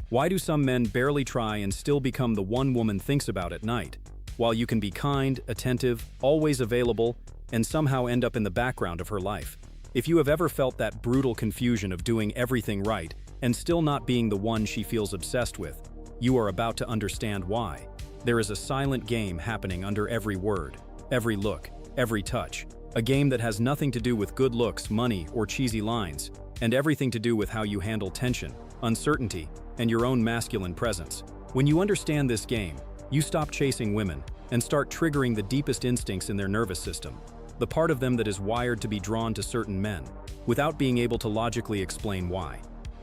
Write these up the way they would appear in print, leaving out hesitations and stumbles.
Why do some men barely try and still become the one woman thinks about at night, while you can be kind, attentive, always available, and somehow end up in the background of her life? If you have ever felt that brutal confusion of doing everything right and still not being the one she feels obsessed with, you are about to understand why. There is a silent game happening under every word, every look, every touch. A game that has nothing to do with good looks, money, or cheesy lines, and everything to do with how you handle tension, uncertainty, and your own masculine presence. When you understand this game, you stop chasing women and start triggering the deepest instincts in their nervous system, the part of them that is wired to be drawn to certain men, without being able to logically explain why.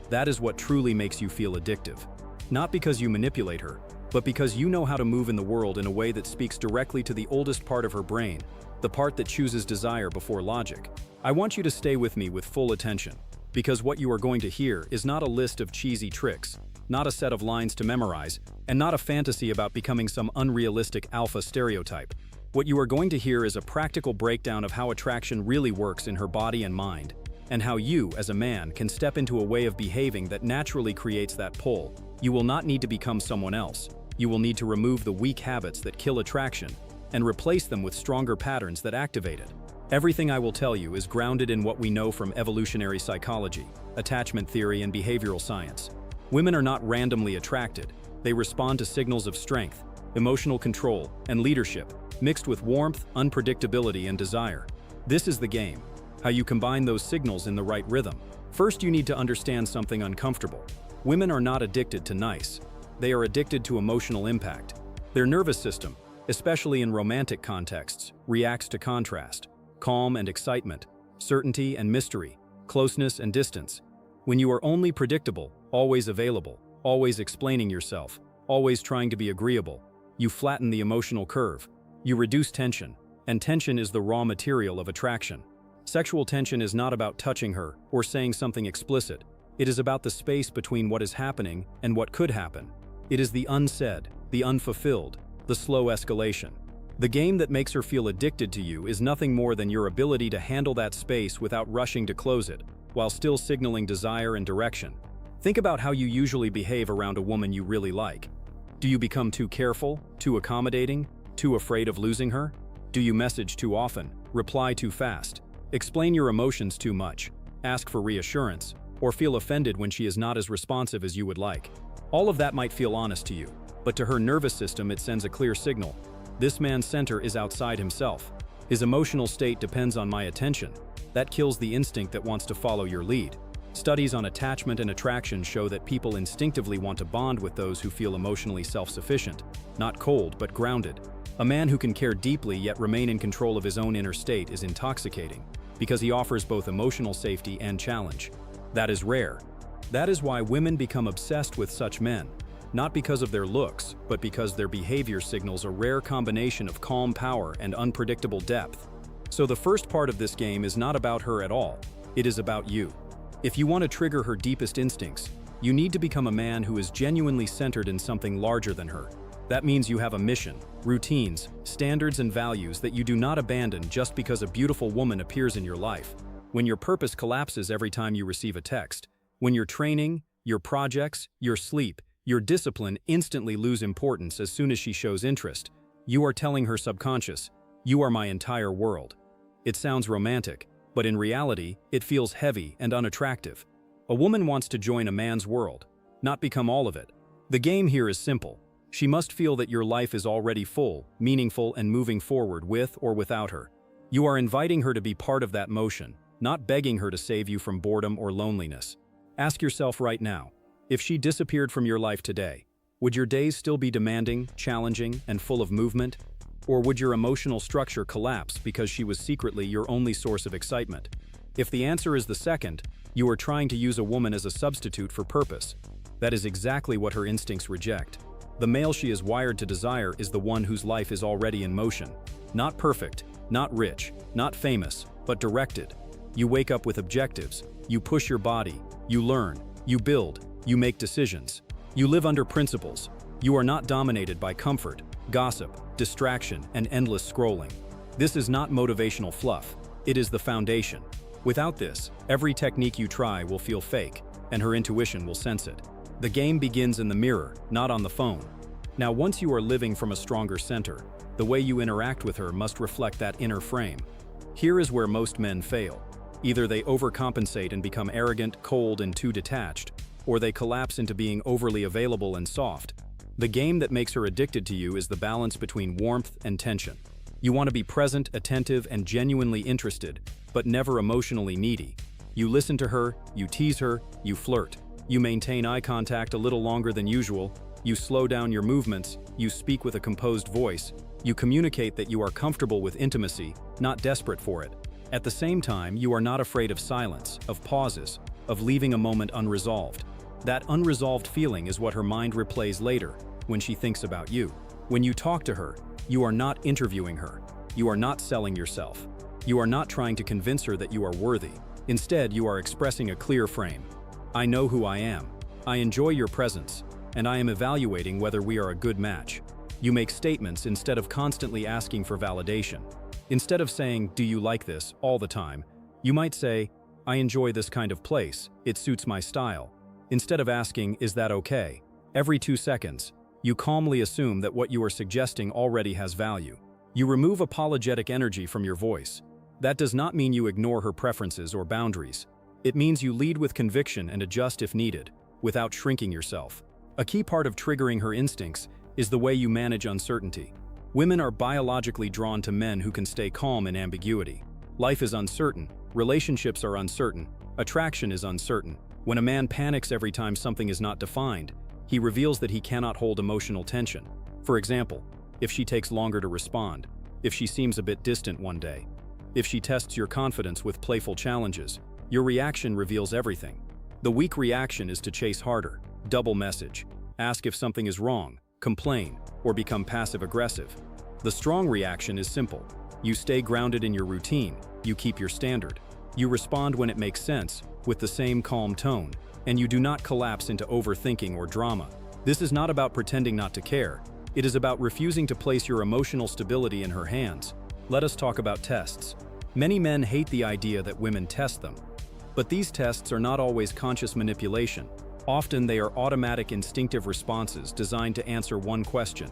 That is what truly makes you feel addictive. Not because you manipulate her, but because you know how to move in the world in a way that speaks directly to the oldest part of her brain, the part that chooses desire before logic. I want you to stay with me with full attention, because what you are going to hear is not a list of cheesy tricks, not a set of lines to memorize, and not a fantasy about becoming some unrealistic alpha stereotype. What you are going to hear is a practical breakdown of how attraction really works in her body and mind, and how you, as a man, can step into a way of behaving that naturally creates that pull. You will not need to become someone else. You will need to remove the weak habits that kill attraction and replace them with stronger patterns that activate it. Everything I will tell you is grounded in what we know from evolutionary psychology, attachment theory, and behavioral science. Women are not randomly attracted. They respond to signals of strength, emotional control, and leadership, mixed with warmth, unpredictability, and desire. This is the game, how you combine those signals in the right rhythm. First, you need to understand something uncomfortable. Women are not addicted to nice. They are addicted to emotional impact. Their nervous system, especially in romantic contexts, reacts to contrast, calm and excitement, certainty and mystery, closeness and distance. When you are only predictable, always available, always explaining yourself, always trying to be agreeable, you flatten the emotional curve. You reduce tension, and tension is the raw material of attraction. Sexual tension is not about touching her or saying something explicit. It is about the space between what is happening and what could happen. It is the unsaid, the unfulfilled, the slow escalation. The game that makes her feel addicted to you is nothing more than your ability to handle that space without rushing to close it, while still signaling desire and direction. Think about how you usually behave around a woman you really like. Do you become too careful, too accommodating, too afraid of losing her? Do you message too often, reply too fast, explain your emotions too much, ask for reassurance, or feel offended when she is not as responsive as you would like? All of that might feel honest to you, but to her nervous system it sends a clear signal. This man's center is outside himself. His emotional state depends on my attention. That kills the instinct that wants to follow your lead. Studies on attachment and attraction show that people instinctively want to bond with those who feel emotionally self-sufficient, not cold but grounded. A man who can care deeply yet remain in control of his own inner state is intoxicating, because he offers both emotional safety and challenge. That is rare. That is why women become obsessed with such men, not because of their looks, but because their behavior signals a rare combination of calm power and unpredictable depth. So the first part of this game is not about her at all. It is about you. If you want to trigger her deepest instincts, you need to become a man who is genuinely centered in something larger than her. That means you have a mission, routines, standards, and values that you do not abandon just because a beautiful woman appears in your life. When your purpose collapses every time you receive a text, when your training, your projects, your sleep, your discipline instantly lose importance as soon as she shows interest, you are telling her subconscious, "You are my entire world." It sounds romantic, but in reality, it feels heavy and unattractive. A woman wants to join a man's world, not become all of it. The game here is simple. She must feel that your life is already full, meaningful, and moving forward with or without her. You are inviting her to be part of that motion, not begging her to save you from boredom or loneliness. Ask yourself right now, if she disappeared from your life today, would your days still be demanding, challenging, and full of movement? Or would your emotional structure collapse because she was secretly your only source of excitement? If the answer is the second, you are trying to use a woman as a substitute for purpose. That is exactly what her instincts reject. The male she is wired to desire is the one whose life is already in motion. Not perfect, not rich, not famous, but directed. You wake up with objectives. You push your body. You learn. You build. You make decisions. You live under principles. You are not dominated by comfort, gossip, distraction, and endless scrolling. This is not motivational fluff. It is the foundation. Without this, every technique you try will feel fake, and her intuition will sense it. The game begins in the mirror, not on the phone. Now, once you are living from a stronger center, the way you interact with her must reflect that inner frame. Here is where most men fail. Either they overcompensate and become arrogant, cold, and too detached, or they collapse into being overly available and soft. The game that makes her addicted to you is the balance between warmth and tension. You want to be present, attentive, and genuinely interested, but never emotionally needy. You listen to her, you tease her, you flirt. You maintain eye contact a little longer than usual, you slow down your movements, you speak with a composed voice, you communicate that you are comfortable with intimacy, not desperate for it. At the same time, you are not afraid of silence, of pauses, of leaving a moment unresolved. That unresolved feeling is what her mind replays later, when she thinks about you. When you talk to her, you are not interviewing her. You are not selling yourself. You are not trying to convince her that you are worthy. Instead, you are expressing a clear frame. I know who I am. I enjoy your presence, and I am evaluating whether we are a good match. You make statements instead of constantly asking for validation. Instead of saying, "Do you like this?" all the time, you might say, "I enjoy this kind of place. It suits my style." Instead of asking, "Is that okay?" every 2 seconds, you calmly assume that what you are suggesting already has value. You remove apologetic energy from your voice. That does not mean you ignore her preferences or boundaries. It means you lead with conviction and adjust if needed, without shrinking yourself. A key part of triggering her instincts is the way you manage uncertainty. Women are biologically drawn to men who can stay calm in ambiguity. Life is uncertain, relationships are uncertain, attraction is uncertain. When a man panics every time something is not defined, he reveals that he cannot hold emotional tension. For example, if she takes longer to respond, if she seems a bit distant one day, if she tests your confidence with playful challenges, your reaction reveals everything. The weak reaction is to chase harder, double message, ask if something is wrong, complain, or become passive-aggressive. The strong reaction is simple. You stay grounded in your routine, you keep your standard. You respond when it makes sense, with the same calm tone, and you do not collapse into overthinking or drama. This is not about pretending not to care. It is about refusing to place your emotional stability in her hands. Let us talk about tests. Many men hate the idea that women test them. But these tests are not always conscious manipulation. Often they are automatic instinctive responses designed to answer one question.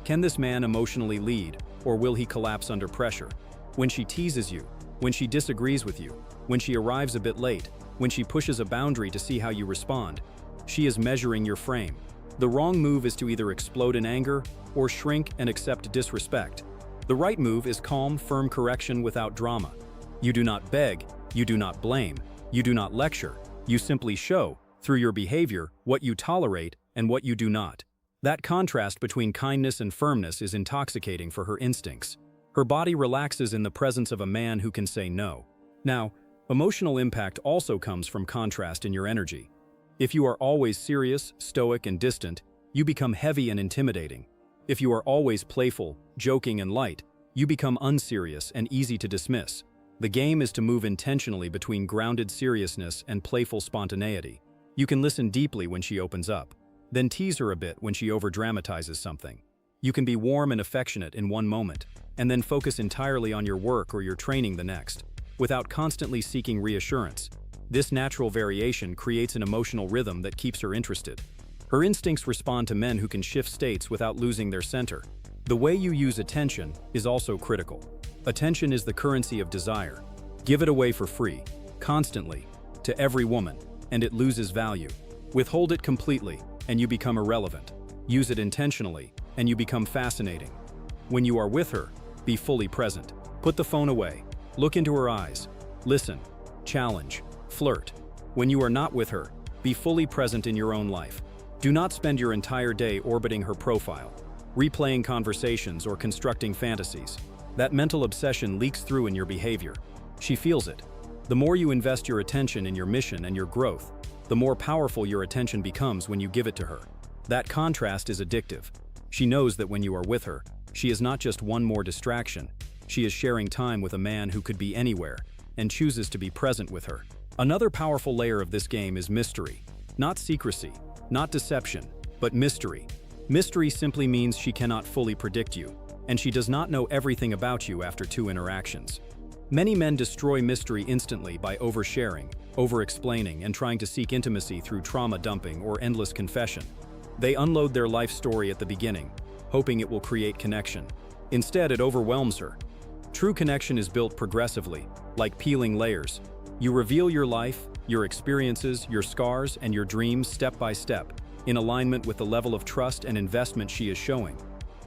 Can this man emotionally lead, or will he collapse under pressure? When she teases you, when she disagrees with you, when she arrives a bit late, when she pushes a boundary to see how you respond, she is measuring your frame. The wrong move is to either explode in anger or shrink and accept disrespect. The right move is calm, firm correction without drama. You do not beg, you do not blame, you do not lecture, you simply show, through your behavior, what you tolerate and what you do not. That contrast between kindness and firmness is intoxicating for her instincts. Her body relaxes in the presence of a man who can say no. Now, emotional impact also comes from contrast in your energy. If you are always serious, stoic, and distant, you become heavy and intimidating. If you are always playful, joking, and light, you become unserious and easy to dismiss. The game is to move intentionally between grounded seriousness and playful spontaneity. You can listen deeply when she opens up, then tease her a bit when she overdramatizes something. You can be warm and affectionate in one moment, and then focus entirely on your work or your training the next, without constantly seeking reassurance. This natural variation creates an emotional rhythm that keeps her interested. Her instincts respond to men who can shift states without losing their center. The way you use attention is also critical. Attention is the currency of desire. Give it away for free, constantly, to every woman, and it loses value. Withhold it completely, and you become irrelevant. Use it intentionally, and you become fascinating. When you are with her, be fully present. Put the phone away. Look into her eyes. Listen. Challenge. Flirt. When you are not with her, be fully present in your own life. Do not spend your entire day orbiting her profile, replaying conversations or constructing fantasies. That mental obsession leaks through in your behavior. She feels it. The more you invest your attention in your mission and your growth, the more powerful your attention becomes when you give it to her. That contrast is addictive. She knows that when you are with her, she is not just one more distraction. She is sharing time with a man who could be anywhere and chooses to be present with her. Another powerful layer of this game is mystery. Not secrecy, not deception, but mystery. Mystery simply means she cannot fully predict you, and she does not know everything about you after 2 interactions. Many men destroy mystery instantly by oversharing, over-explaining, and trying to seek intimacy through trauma dumping or endless confession. They unload their life story at the beginning, hoping it will create connection. Instead, it overwhelms her. True connection is built progressively, like peeling layers. You reveal your life, your experiences, your scars, and your dreams step by step, in alignment with the level of trust and investment she is showing.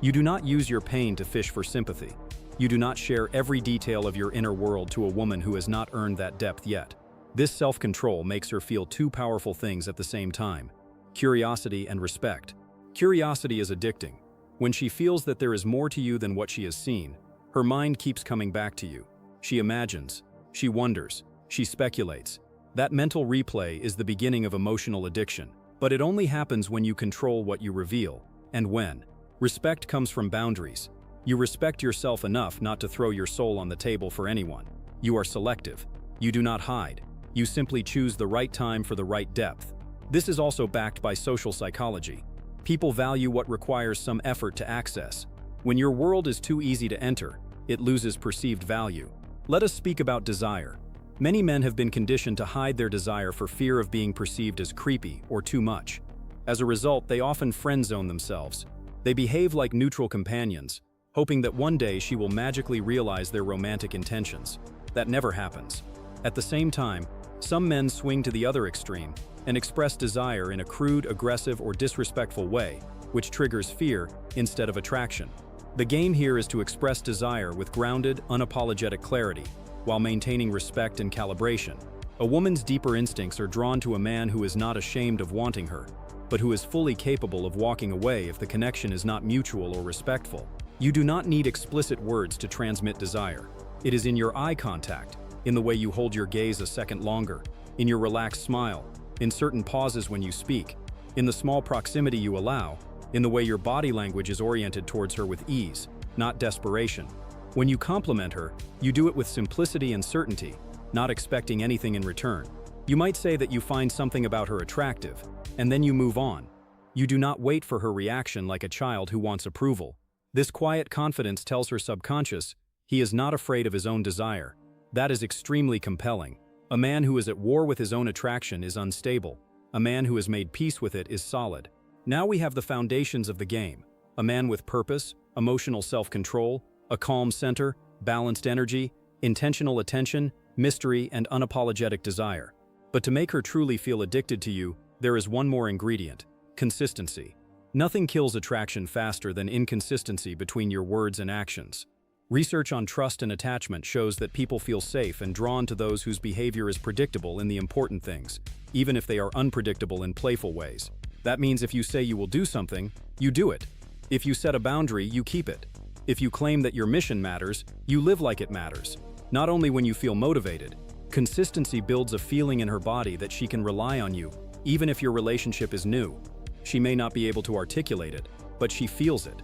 You do not use your pain to fish for sympathy. You do not share every detail of your inner world to a woman who has not earned that depth yet. This self-control makes her feel two powerful things at the same time: curiosity and respect. Curiosity is addicting. When she feels that there is more to you than what she has seen, her mind keeps coming back to you. She imagines, she wonders, she speculates. That mental replay is the beginning of emotional addiction, but it only happens when you control what you reveal, and when. Respect comes from boundaries. You respect yourself enough not to throw your soul on the table for anyone. You are selective. You do not hide. You simply choose the right time for the right depth. This is also backed by social psychology. People value what requires some effort to access. When your world is too easy to enter, it loses perceived value. Let us speak about desire. Many men have been conditioned to hide their desire for fear of being perceived as creepy or too much. As a result, they often friend-zone themselves. They behave like neutral companions, hoping that one day she will magically realize their romantic intentions. That never happens. At the same time, some men swing to the other extreme and express desire in a crude, aggressive, or disrespectful way, which triggers fear instead of attraction. The game here is to express desire with grounded, unapologetic clarity, while maintaining respect and calibration. A woman's deeper instincts are drawn to a man who is not ashamed of wanting her, but who is fully capable of walking away if the connection is not mutual or respectful. You do not need explicit words to transmit desire. It is in your eye contact, in the way you hold your gaze a second longer, in your relaxed smile, in certain pauses when you speak, in the small proximity you allow, in the way your body language is oriented towards her with ease, not desperation. When you compliment her, you do it with simplicity and certainty, not expecting anything in return. You might say that you find something about her attractive, and then you move on. You do not wait for her reaction like a child who wants approval. This quiet confidence tells her subconscious, he is not afraid of his own desire. That is extremely compelling. A man who is at war with his own attraction is unstable. A man who has made peace with it is solid. Now we have the foundations of the game. A man with purpose, emotional self-control, a calm center, balanced energy, intentional attention, mystery, and unapologetic desire. But to make her truly feel addicted to you, there is one more ingredient: consistency. Nothing kills attraction faster than inconsistency between your words and actions. Research on trust and attachment shows that people feel safe and drawn to those whose behavior is predictable in the important things, even if they are unpredictable in playful ways. That means if you say you will do something, you do it. If you set a boundary, you keep it. If you claim that your mission matters, you live like it matters. Not only when you feel motivated, consistency builds a feeling in her body that she can rely on you, even if your relationship is new. She may not be able to articulate it, but she feels it.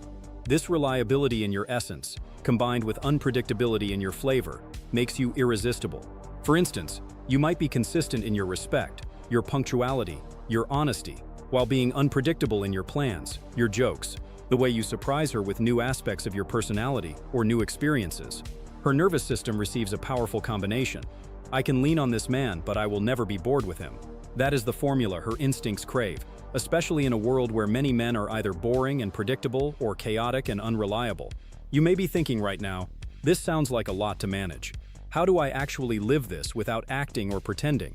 This reliability in your essence, combined with unpredictability in your flavor, makes you irresistible. For instance, you might be consistent in your respect, your punctuality, your honesty, while being unpredictable in your plans, your jokes, the way you surprise her with new aspects of your personality or new experiences. Her nervous system receives a powerful combination. I can lean on this man, but I will never be bored with him. That is the formula her instincts crave, especially in a world where many men are either boring and predictable or chaotic and unreliable. You may be thinking right now, this sounds like a lot to manage. How do I actually live this without acting or pretending?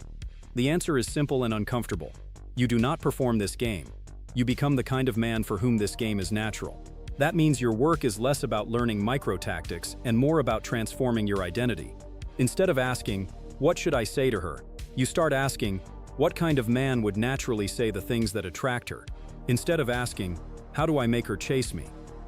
The answer is simple and uncomfortable. You do not perform this game. You become the kind of man for whom this game is natural. That means your work is less about learning micro-tactics and more about transforming your identity. Instead of asking, what should I say to her? You start asking, what kind of man would naturally say the things that attract her? Instead of asking, how do I make her chase me?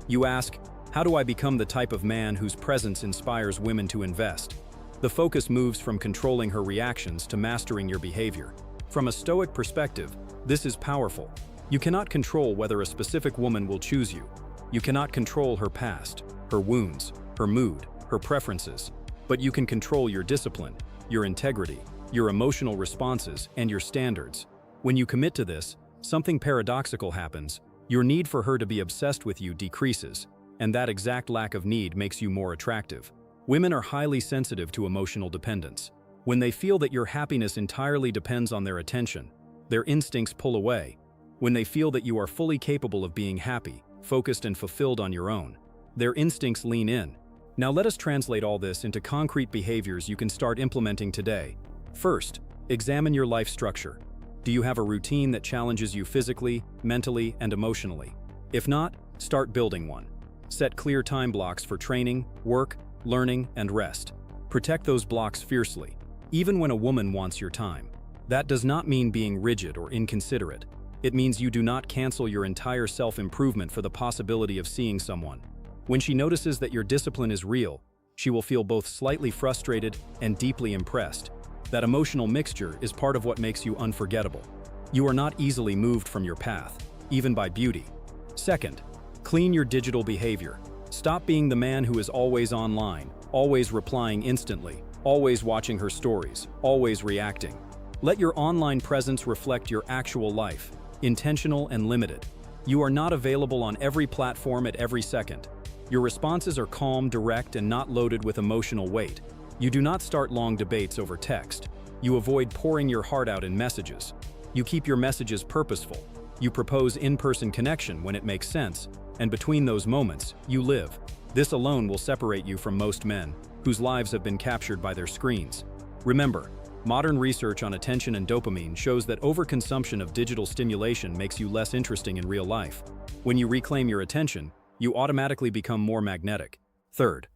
You ask, how do I become the type of man whose presence inspires women to invest? The focus moves from controlling her reactions to mastering your behavior. From a Stoic perspective, this is powerful. You cannot control whether a specific woman will choose you. You cannot control her past, her wounds, her mood, her preferences. But you can control your discipline, your integrity, your emotional responses, and your standards. When you commit to this, something paradoxical happens. Your need for her to be obsessed with you decreases, and that exact lack of need makes you more attractive. Women are highly sensitive to emotional dependence. When they feel that your happiness entirely depends on their attention, their instincts pull away. When they feel that you are fully capable of being happy, focused and fulfilled on your own, their instincts lean in. Now let us translate all this into concrete behaviors you can start implementing today. First, examine your life structure. Do you have a routine that challenges you physically, mentally, and emotionally? If not, start building one. Set clear time blocks for training, work, learning, and rest. Protect those blocks fiercely, even when a woman wants your time. That does not mean being rigid or inconsiderate. It means you do not cancel your entire self-improvement for the possibility of seeing someone. When she notices that your discipline is real, she will feel both slightly frustrated and deeply impressed. That emotional mixture is part of what makes you unforgettable. You are not easily moved from your path, even by beauty. Second, clean your digital behavior. Stop being the man who is always online, always replying instantly, always watching her stories, always reacting. Let your online presence reflect your actual life, intentional and limited. You are not available on every platform at every second. Your responses are calm, direct, and not loaded with emotional weight. You do not start long debates over text. You avoid pouring your heart out in messages. You keep your messages purposeful. You propose in-person connection when it makes sense, and between those moments, you live. This alone will separate you from most men, whose lives have been captured by their screens. Remember, modern research on attention and dopamine shows that overconsumption of digital stimulation makes you less interesting in real life. When you reclaim your attention, you automatically become more magnetic. Third,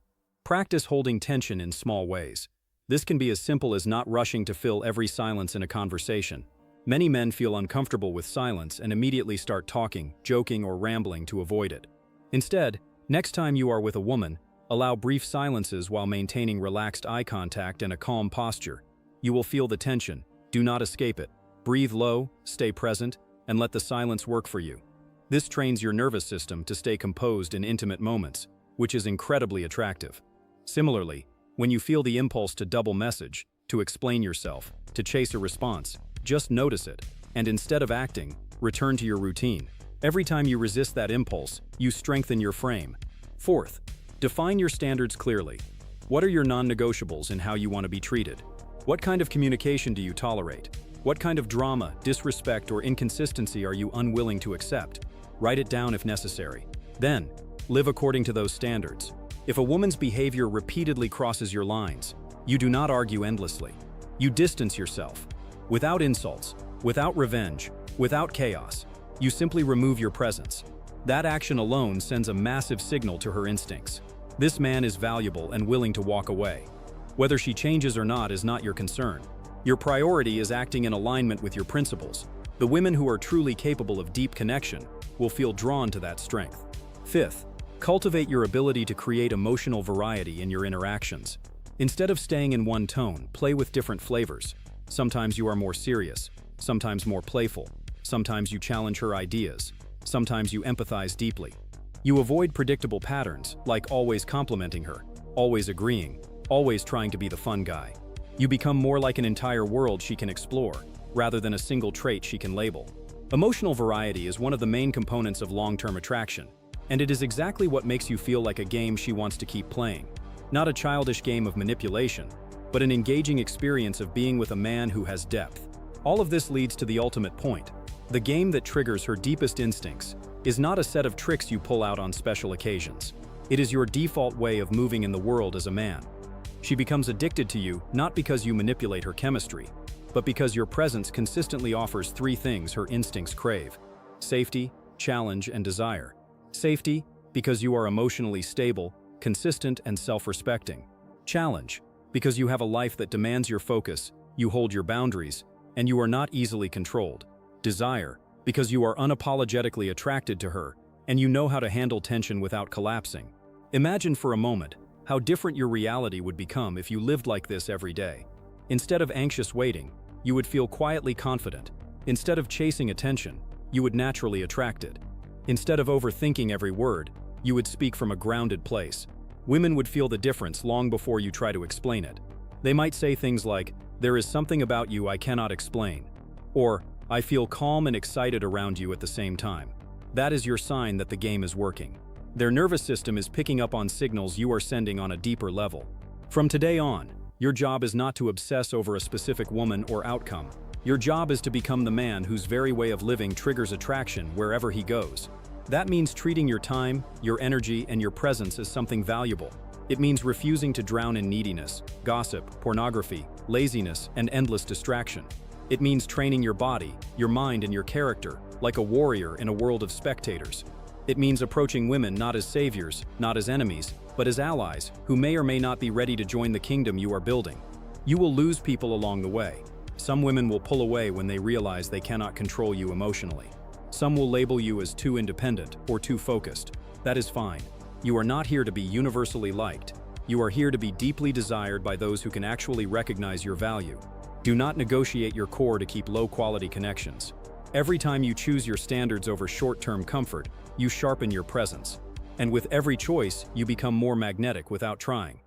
practice holding tension in small ways. This can be as simple as not rushing to fill every silence in a conversation. Many men feel uncomfortable with silence and immediately start talking, joking, or rambling to avoid it. Instead, next time you are with a woman, allow brief silences while maintaining relaxed eye contact and a calm posture. You will feel the tension. Do not escape it. Breathe low, stay present, and let the silence work for you. This trains your nervous system to stay composed in intimate moments, which is incredibly attractive. Similarly, when you feel the impulse to double message, to explain yourself, to chase a response, just notice it, and instead of acting, return to your routine. Every time you resist that impulse, you strengthen your frame. Fourth, define your standards clearly. What are your non-negotiables in how you want to be treated? What kind of communication do you tolerate? What kind of drama, disrespect, or inconsistency are you unwilling to accept? Write it down if necessary. Then, live according to those standards. If a woman's behavior repeatedly crosses your lines, you do not argue endlessly. You distance yourself. Without insults, without revenge, without chaos, you simply remove your presence. That action alone sends a massive signal to her instincts. This man is valuable and willing to walk away. Whether she changes or not is not your concern. Your priority is acting in alignment with your principles. The women who are truly capable of deep connection will feel drawn to that strength. Fifth, cultivate your ability to create emotional variety in your interactions. Instead of staying in one tone, play with different flavors. Sometimes you are more serious, sometimes more playful, sometimes you challenge her ideas, sometimes you empathize deeply. You avoid predictable patterns, like always complimenting her, always agreeing, always trying to be the fun guy. You become more like an entire world she can explore, rather than a single trait she can label. Emotional variety is one of the main components of long-term attraction, and it is exactly what makes you feel like a game she wants to keep playing. Not a childish game of manipulation, but an engaging experience of being with a man who has depth. All of this leads to the ultimate point. The game that triggers her deepest instincts is not a set of tricks you pull out on special occasions. It is your default way of moving in the world as a man. She becomes addicted to you not because you manipulate her chemistry, but because your presence consistently offers three things her instincts crave: safety, challenge, and desire. Safety, because you are emotionally stable, consistent, and self-respecting. Challenge, because you have a life that demands your focus, you hold your boundaries, and you are not easily controlled. Desire, because you are unapologetically attracted to her, and you know how to handle tension without collapsing. Imagine for a moment how different your reality would become if you lived like this every day. Instead of anxious waiting, you would feel quietly confident. Instead of chasing attention, you would naturally attract it. Instead of overthinking every word, you would speak from a grounded place. Women would feel the difference long before you try to explain it. They might say things like, "There is something about you I cannot explain," or "I feel calm and excited around you at the same time." That is your sign that the game is working. Their nervous system is picking up on signals you are sending on a deeper level. From today on, Your job is not to obsess over a specific woman or outcome. Your job is to become the man whose very way of living triggers attraction wherever he goes. That means treating your time, your energy, and your presence as something valuable. It means refusing to drown in neediness, gossip, pornography, laziness, and endless distraction. It means training your body, your mind, and your character, like a warrior in a world of spectators. It means approaching women not as saviors, not as enemies, but as allies, who may or may not be ready to join the kingdom you are building. You will lose people along the way. Some women will pull away when they realize they cannot control you emotionally. Some will label you as too independent or too focused. That is fine. You are not here to be universally liked. You are here to be deeply desired by those who can actually recognize your value. Do not negotiate your core to keep low-quality connections. Every time you choose your standards over short-term comfort, you sharpen your presence. And with every choice, you become more magnetic without trying.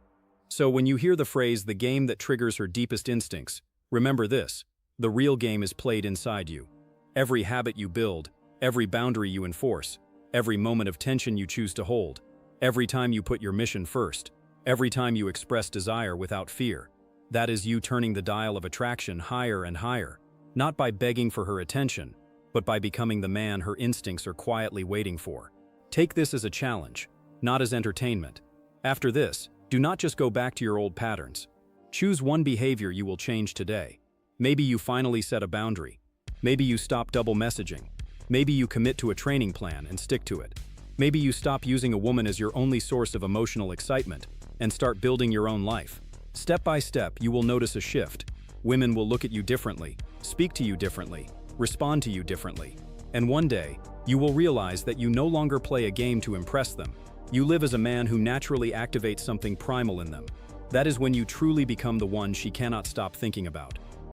So when you hear the phrase, "the game that triggers her deepest instincts," remember this: the real game is played inside you. Every habit you build, every boundary you enforce, every moment of tension you choose to hold, every time you put your mission first, every time you express desire without fear, that is you turning the dial of attraction higher and higher, not by begging for her attention, but by becoming the man her instincts are quietly waiting for. Take this as a challenge, not as entertainment. After this, do not just go back to your old patterns. Choose one behavior you will change today. Maybe you finally set a boundary. Maybe you stop double messaging. Maybe you commit to a training plan and stick to it. Maybe you stop using a woman as your only source of emotional excitement and start building your own life. Step by step, you will notice a shift. Women will look at you differently, speak to you differently, respond to you differently. And one day, you will realize that you no longer play a game to impress them. You live as a man who naturally activates something primal in them. That is when you truly become the one she cannot stop thinking about.